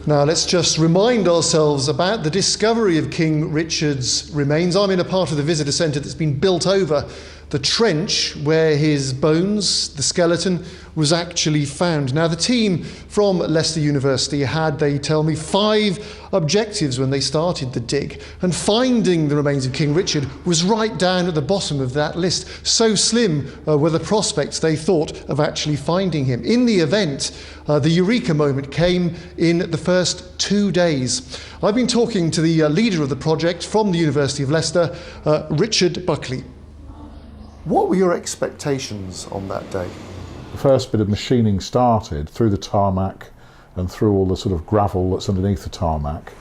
Now let's just remind ourselves about the discovery of King Richard's remains. I'm in a part of the visitor centre that's been built over the trench where his bones, the skeleton, was actually found. Now the team from Leicester University had, they tell me, 5 objectives when they started the dig, and finding the remains of King Richard was right down at the bottom of that list. So slim were the prospects they thought of actually finding him. In the event, the eureka moment came in the first 2 days. I've been talking to the leader of the project from the University of Leicester, Richard Buckley. What were your expectations on that day? The first bit of machining started through the tarmac and through all the sort of gravel that's underneath the tarmac,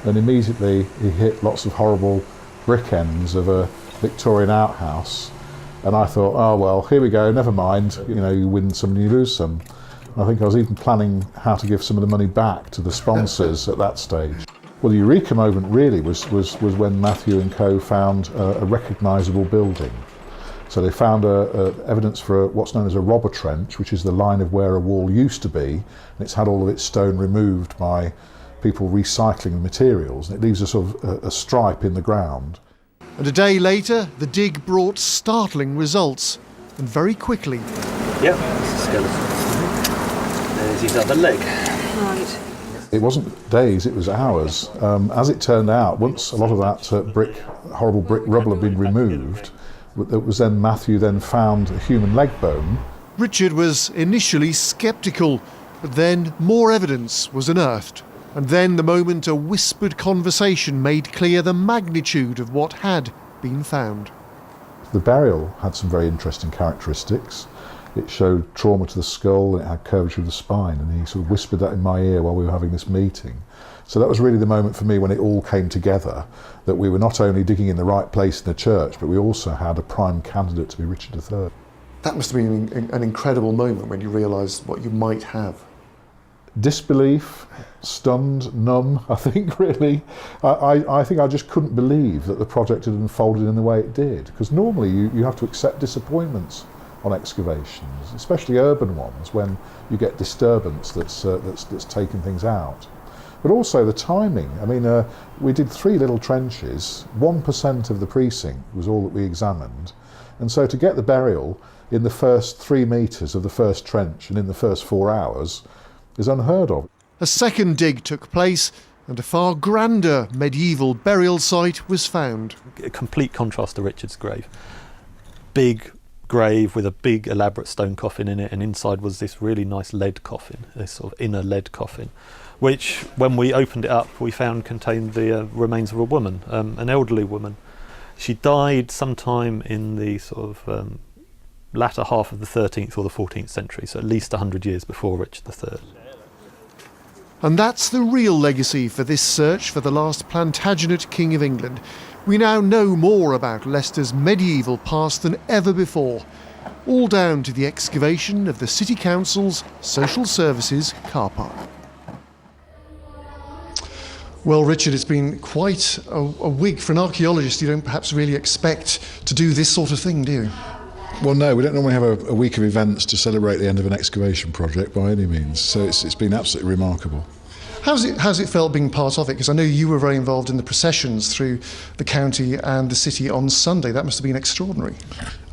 and immediately he hit lots of horrible brick ends of a Victorian outhouse, and I thought, oh well, here we go, never mind, you know, you win some and you lose some. I think I was even planning how to give some of the money back to the sponsors at that stage. Well, the eureka moment really was when Matthew and co found a recognisable building. So they found evidence for what's known as a robber trench, which is the line of where a wall used to be, and it's had all of its stone removed by people recycling the materials, and it leaves a sort of a stripe in the ground. And a day later, the dig brought startling results, and very quickly. Yep, that's the skeleton. There's his other leg. Right. It wasn't days, it was hours. As it turned out, once a lot of that horrible brick rubble had been removed, it was then Matthew then found a human leg bone. Richard was initially sceptical, but then more evidence was unearthed. And then the moment a whispered conversation made clear the magnitude of what had been found. The burial had some very interesting characteristics. It showed trauma to the skull, and it had curvature of the spine, and he sort of whispered that in my ear while we were having this meeting. So that was really the moment for me when it all came together, that we were not only digging in the right place in the church, but we also had a prime candidate to be Richard III. That must have been an incredible moment when you realised what you might have. Disbelief, stunned, numb, I think, really. I think I just couldn't believe that the project had unfolded in the way it did, because normally you have to accept disappointments on excavations, especially urban ones, when you get disturbance that's taking things out. But also the timing. I mean, we did 3 little trenches, 1% of the precinct was all that we examined, and so to get the burial in the first 3 metres of the first trench and in the first 4 hours is unheard of. A second dig took place, and a far grander medieval burial site was found. A complete contrast to Richard's grave. Big grave with a big elaborate stone coffin in it, and inside was this really nice lead coffin, this sort of inner lead coffin, which when we opened it up we found contained the remains of a woman, an elderly woman. She died sometime in the sort of latter half of the 13th or the 14th century, so at least 100 years before Richard III. And that's the real legacy for this search for the last Plantagenet King of England. We now know more about Leicester's medieval past than ever before, all down to the excavation of the City Council's Social Services car park. Well, Richard, it's been quite a week. For an archaeologist, you don't perhaps really expect to do this sort of thing, do you? Well, no, we don't normally have a week of events to celebrate the end of an excavation project by any means, so it's been absolutely remarkable. How's it felt being part of it? Because I know you were very involved in the processions through the county and the city on Sunday. That must have been extraordinary.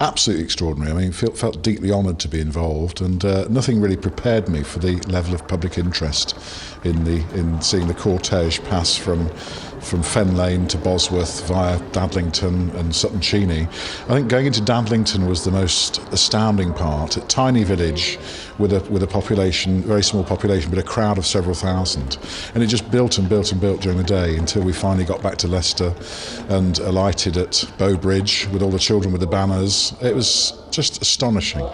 Absolutely extraordinary. I mean, felt deeply honoured to be involved, and nothing really prepared me for the level of public interest in seeing the cortege pass from Fen Lane to Bosworth via Dadlington and Sutton Cheney. I think going into Dadlington was the most astounding part. A tiny village with a population, very small population, but a crowd of several thousand. And it just built and built and built during the day until we finally got back to Leicester and alighted at Bow Bridge with all the children with the banners. It was just astonishing.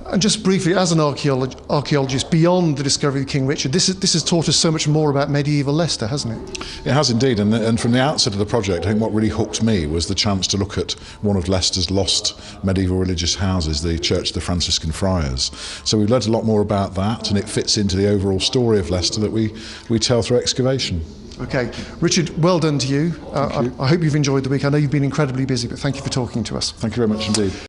And just briefly, as an archaeologist, beyond the discovery of King Richard, this has taught us so much more about medieval Leicester, hasn't it? It has indeed, and from the outset of the project, I think what really hooked me was the chance to look at one of Leicester's lost medieval religious houses, the Church of the Franciscan Friars. So we've learnt a lot more about that, and it fits into the overall story of Leicester that we tell through excavation. Okay, Richard, well done to you. Thank you. I hope you've enjoyed the week. I know you've been incredibly busy, but thank you for talking to us. Thank you very much indeed.